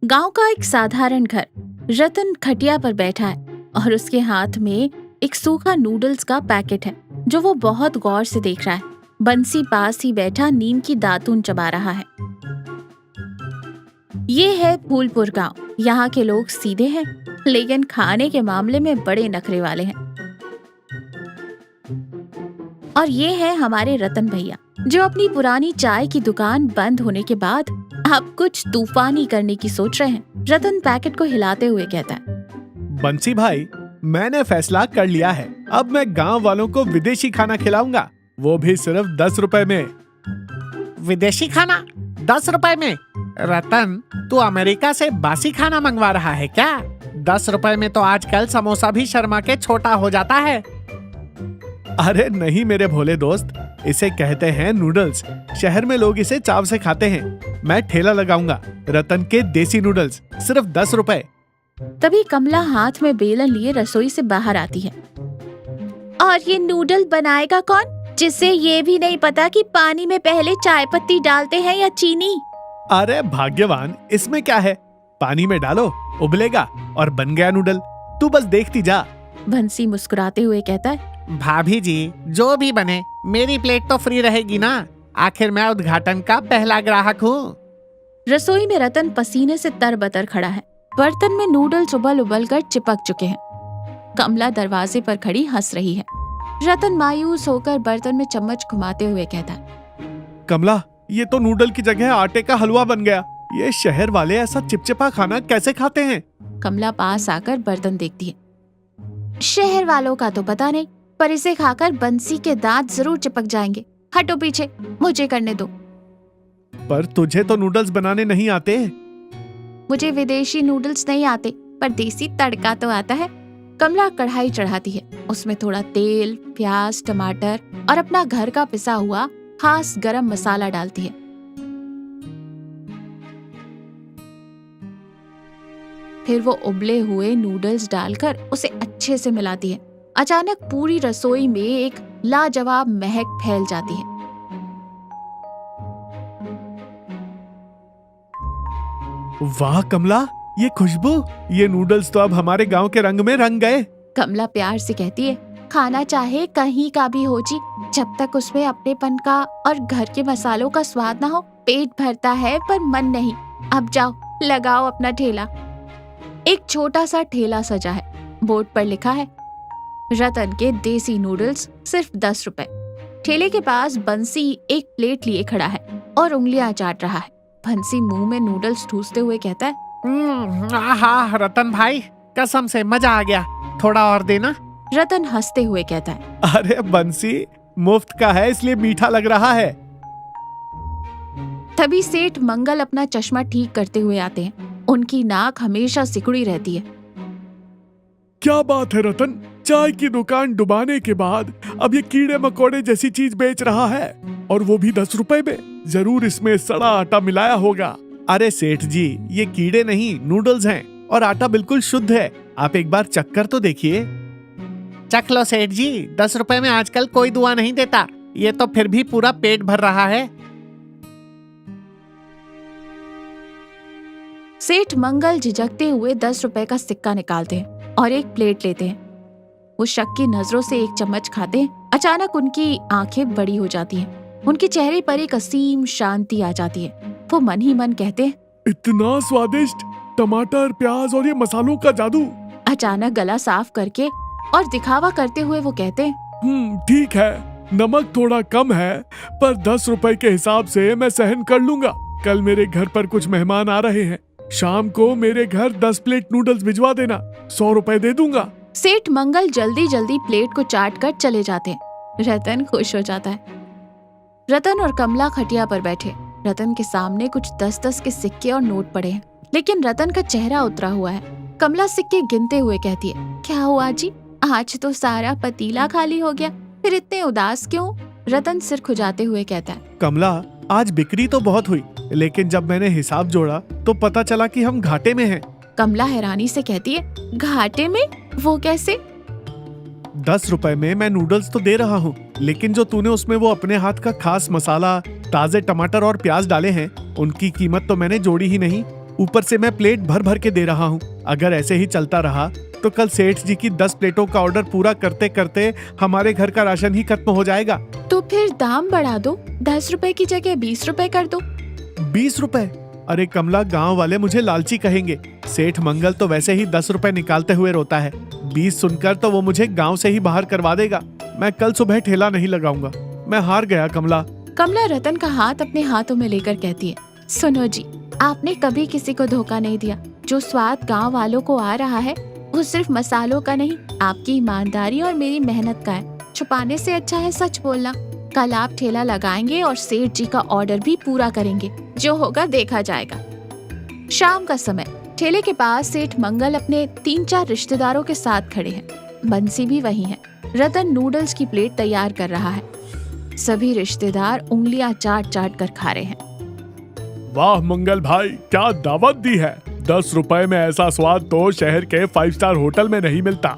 गांव का एक साधारण घर। रतन खटिया पर बैठा है और उसके हाथ में एक सूखा नूडल्स का पैकेट है जो वो बहुत गौर से देख रहा है। बंसी पास ही बैठा नीम की दातून चबा रहा है। ये है फूलपुर गांव। यहाँ के लोग सीधे हैं लेकिन खाने के मामले में बड़े नखरे वाले हैं। और ये है हमारे रतन भैया जो अपनी पुरानी चाय की दुकान बंद होने के बाद अब कुछ तूफानी करने की सोच रहे हैं। रतन पैकेट को हिलाते हुए कहता है, बंसी भाई, मैंने फैसला कर लिया है। अब मैं गांव वालों को विदेशी खाना खिलाऊंगा, वो भी सिर्फ 10 रुपए में। विदेशी खाना 10 रुपए में? रतन, तू अमेरिका से बासी खाना मंगवा रहा है क्या? 10 रुपए में तो आजकल समोसा भी शर्मा के छोटा हो जाता है। अरे नहीं मेरे भोले दोस्त, इसे कहते हैं नूडल्स। शहर में लोग इसे चाव से खाते हैं। मैं ठेला लगाऊंगा, रतन के देसी नूडल्स, सिर्फ 10 रुपए। तभी कमला हाथ में बेलन लिए रसोई से बाहर आती है। और ये नूडल बनाएगा कौन, जिससे ये भी नहीं पता कि पानी में पहले चाय पत्ती डालते हैं या चीनी? अरे भाग्यवान, इसमें क्या है, पानी में डालो, उबलेगा और बन गया नूडल। तू बस देखती जा। बंसी मुस्कुराते हुए कहता है, भाभी जी, जो भी बने मेरी प्लेट तो फ्री रहेगी ना। आखिर मैं उद्घाटन का पहला ग्राहक हूँ। रसोई में रतन पसीने से तरबतर खड़ा है। बर्तन में नूडल्स उबल उबल कर चिपक चुके हैं। कमला दरवाजे पर खड़ी हंस रही है। रतन मायूस होकर बर्तन में चम्मच घुमाते हुए कहता है, कमला, ये तो नूडल की जगह आटे का हलवा बन गया। ये शहर वाले ऐसा चिपचिपा खाना कैसे खाते हैं? कमला पास आकर बर्तन देखती है। शहर वालों का तो पता नहीं, पर इसे खाकर बंसी के दांत जरूर चिपक जाएंगे। हटो पीछे, मुझे करने दो। पर तुझे तो नूडल्स बनाने नहीं आते। मुझे विदेशी नूडल्स नहीं आते, पर देसी तड़का तो आता है। कमला कढ़ाई चढ़ाती है। उसमें थोड़ा तेल, प्याज, टमाटर और अपना घर का पिसा हुआ खास गरम मसाला डालती है। फिर वो उबले हुए नूडल्स डालकर उसे अच्छे से मिलाती है। अचानक पूरी रसोई में एक लाजवाब महक फैल जाती है। वाह कमला, ये खुशबू, ये नूडल्स तो अब हमारे गांव के रंग में रंग गए। कमला प्यार से कहती है, खाना चाहे कहीं का भी हो जी, जब तक उसमें अपनेपन का और घर के मसालों का स्वाद ना हो, पेट भरता है पर मन नहीं। अब जाओ, लगाओ अपना ठेला। एक छोटा सा ठेला सजा है। बोर्ड पर लिखा है, रतन के देसी नूडल्स, सिर्फ 10 रुपए। ठेले के पास बंसी एक प्लेट लिए खड़ा है और उंगलियां चाट रहा है। बंसी मुंह में नूडल्स ठूसते हुए कहता है, आहा रतन भाई, कसम से मजा आ गया, थोड़ा और देना। रतन हंसते हुए कहता है, अरे बंसी, मुफ्त का है इसलिए मीठा लग रहा है। तभी सेठ मंगल अपना चश्मा ठीक करते हुए आते हैं। उनकी नाक हमेशा सिकुड़ी रहती है। क्या बात है रतन, चाय की दुकान डुबाने के बाद अब ये कीड़े मकोड़े जैसी चीज बेच रहा है, और वो भी 10 रुपए में। जरूर इसमें सड़ा आटा मिलाया होगा। अरे सेठ जी, ये कीड़े नहीं, नूडल्स हैं और आटा बिल्कुल शुद्ध है। आप एक बार चख कर तो देखिए। चख लो सेठ जी, 10 रुपए में आजकल कोई दुआ नहीं देता। ये तो फिर भी पूरा पेट भर रहा है। सेठ मंगल झिझकते हुए 10 रुपए का सिक्का निकालते हैं और एक प्लेट लेते हैं। वो शक की नजरों से एक चम्मच खाते हैं। अचानक उनकी आंखें बड़ी हो जाती हैं। उनके चेहरे पर एक असीम शांति आ जाती है। वो मन ही मन कहते हैं, इतना स्वादिष्ट, टमाटर, प्याज और ये मसालों का जादू। अचानक गला साफ करके और दिखावा करते हुए वो कहते हैं, ठीक है, नमक थोड़ा कम है, पर 10 रुपए के हिसाब से मैं सहन कर लूंगा। कल मेरे घर पर कुछ मेहमान आ रहे हैं। शाम को मेरे घर 10 प्लेट नूडल्स भिजवा देना, 100 रुपए दे दूंगा। सेठ मंगल जल्दी जल्दी प्लेट को चाट कर चले जाते हैं। रतन खुश हो जाता है। रतन और कमला खटिया पर बैठे। रतन के सामने कुछ 10-10 के सिक्के और नोट पड़े हैं, लेकिन रतन का चेहरा उतरा हुआ है। कमला सिक्के गिनते हुए कहती है, क्या हुआ जी, आज तो सारा पतीला खाली हो गया, फिर इतने उदास क्यों? रतन सिर खुजाते हुए कहता है, कमला, आज बिक्री तो बहुत हुई, लेकिन जब मैंने हिसाब जोड़ा तो पता चला कि हम घाटे में हैं। कमला हैरानी से कहती है, घाटे में? वो कैसे? 10 रुपए में मैं नूडल्स तो दे रहा हूँ, लेकिन जो तूने उसमें वो अपने हाथ का खास मसाला, ताजे टमाटर और प्याज डाले हैं, उनकी कीमत तो मैंने जोड़ी ही नहीं। ऊपर से मैं प्लेट भर भर के दे रहा हूँ। अगर ऐसे ही चलता रहा तो कल सेठ जी की 10 प्लेटों का ऑर्डर पूरा करते करते हमारे घर का राशन ही खत्म हो जाएगा। तो फिर दाम बढ़ा दो, 10 रुपए की जगह 20 रुपए कर दो। 20 रुपए? अरे कमला, गांव वाले मुझे लालची कहेंगे। सेठ मंगल तो वैसे ही 10 रुपए निकालते हुए रोता है। 20 सुनकर तो वो मुझे गांव से ही बाहर करवा देगा। मैं कल सुबह ठेला नहीं लगाऊंगा। मैं हार गया कमला। कमला रतन का हाथ अपने हाथों में लेकर कहती है, सुनो जी, आपने कभी किसी को धोखा नहीं दिया। जो स्वाद गांव वालों को आ रहा है वो सिर्फ मसालों का नहीं, आपकी ईमानदारी और मेरी मेहनत का है। छुपाने से अच्छा है सच बोलना। कल आप ठेला लगाएंगे और सेठ जी का ऑर्डर भी पूरा करेंगे। जो होगा देखा जाएगा। शाम का समय, ठेले के पास सेठ मंगल अपने 3-4 रिश्तेदारों के साथ खड़े हैं। बंसी भी वही है। रतन नूडल्स की प्लेट तैयार कर रहा है। सभी रिश्तेदार उंगलियां चाट चाट कर खा रहे हैं। वाह मंगल भाई, क्या दावत दी है। 10 रुपए में ऐसा स्वाद तो शहर के 5 स्टार होटल में नहीं मिलता।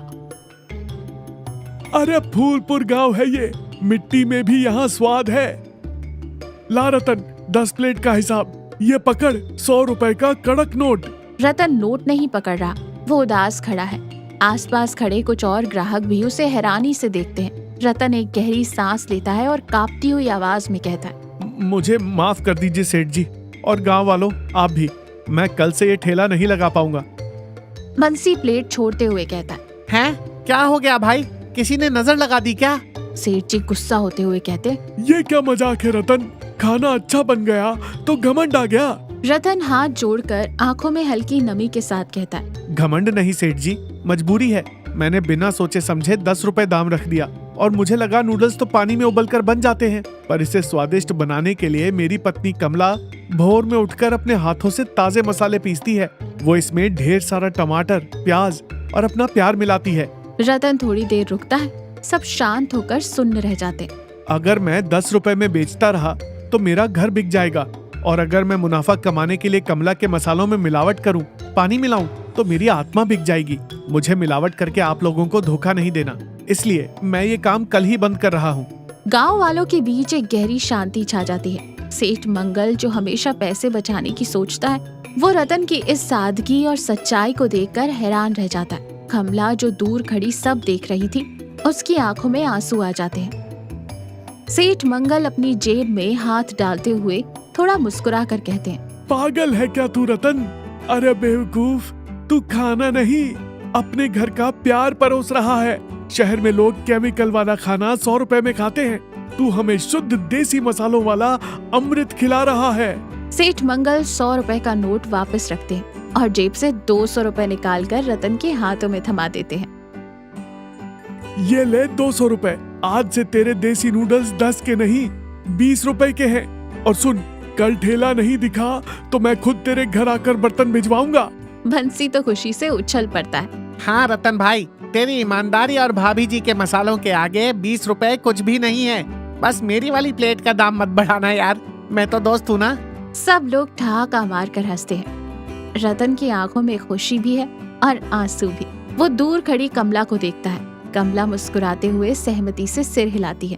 अरे फूलपुर गांव है ये, मिट्टी में भी यहाँ स्वाद है। ला रतन, 10 प्लेट का हिसाब। ये पकड़, 100 रुपए का कड़क नोट। रतन नोट नहीं पकड़ रहा, वो उदास खड़ा है। आसपास खड़े कुछ और ग्राहक भी उसे हैरानी से देखते हैं। रतन एक गहरी सांस लेता है और कांपती हुई आवाज में कहता है, मुझे माफ कर दीजिए सेठ जी, और गांव वालों आप भी। मैं कल से ये ठेला नहीं लगा पाऊंगा। बंसी प्लेट छोड़ते हुए कहता है, हैं? क्या हो गया भाई? किसी ने नजर लगा दी क्या? सेठ जी गुस्सा होते हुए कहते, ये क्या मजाक है रतन? खाना अच्छा बन गया तो घमंड आ गया। रतन हाथ जोड़कर आंखों में हल्की नमी के साथ कहता है, घमंड नहीं सेठ जी, मजबूरी है। मैंने बिना सोचे समझे 10 रुपए दाम रख दिया और मुझे लगा नूडल्स तो पानी में उबलकर बन जाते हैं। पर इसे स्वादिष्ट बनाने के लिए मेरी पत्नी कमला भोर में उठकर अपने हाथों से ताजे मसाले पीसती है। वो इसमें ढेर सारा टमाटर, प्याज और अपना प्यार मिलाती है। रतन थोड़ी देर रुकता है। सब शांत होकर सुन्न रह जाते। अगर मैं 10 रुपए में बेचता रहा तो मेरा घर बिक जाएगा, और अगर मैं मुनाफा कमाने के लिए कमला के मसालों में मिलावट करूं, पानी मिलाऊं, तो मेरी आत्मा बिक जाएगी। मुझे मिलावट करके आप लोगों को धोखा नहीं देना, इसलिए मैं ये काम कल ही बंद कर रहा हूँ। गांव वालों के बीच एक गहरी शांति छा जाती है। सेठ मंगल, जो हमेशा पैसे बचाने की सोचता है, वो रतन की इस सादगी और सच्चाई को देखकर हैरान रह जाता है। कमला, जो दूर खड़ी सब देख रही थी, उसकी आंखों में आंसू आ जाते हैं। सेठ मंगल अपनी जेब में हाथ डालते हुए थोड़ा मुस्कुरा कर कहते हैं, पागल है क्या तू रतन? अरे बेवकूफ, तू खाना नहीं, अपने घर का प्यार परोस रहा है। शहर में लोग केमिकल वाला खाना 100 रुपए में खाते हैं, तू हमें शुद्ध देसी मसालों वाला अमृत खिला रहा है। सेठ मंगल 100 रुपए का नोट वापस रखते हैं और जेब से 200 रुपए निकालकर रतन के हाथों में थमा देते हैं। ये ले 200 रुपए। आज से तेरे देसी नूडल्स 10 के नहीं 20 रुपए के हैं। और सुन, कल ठेला नहीं दिखा तो मैं खुद तेरे घर आकर बर्तन भिजवाऊंगा। बंसी तो खुशी से उछल पड़ता है। हाँ रतन भाई, तेरी ईमानदारी और भाभी जी के मसालों के आगे 20 रुपए कुछ भी नहीं है। बस मेरी वाली प्लेट का दाम मत बढ़ाना यार, मैं तो दोस्त हूँ ना। सब लोग ठहाका मार कर हंसते हैं। रतन की आंखों में खुशी भी है और आंसू भी। वो दूर खड़ी कमला को देखता है। कमला मुस्कुराते हुए सहमति से सिर हिलाती है।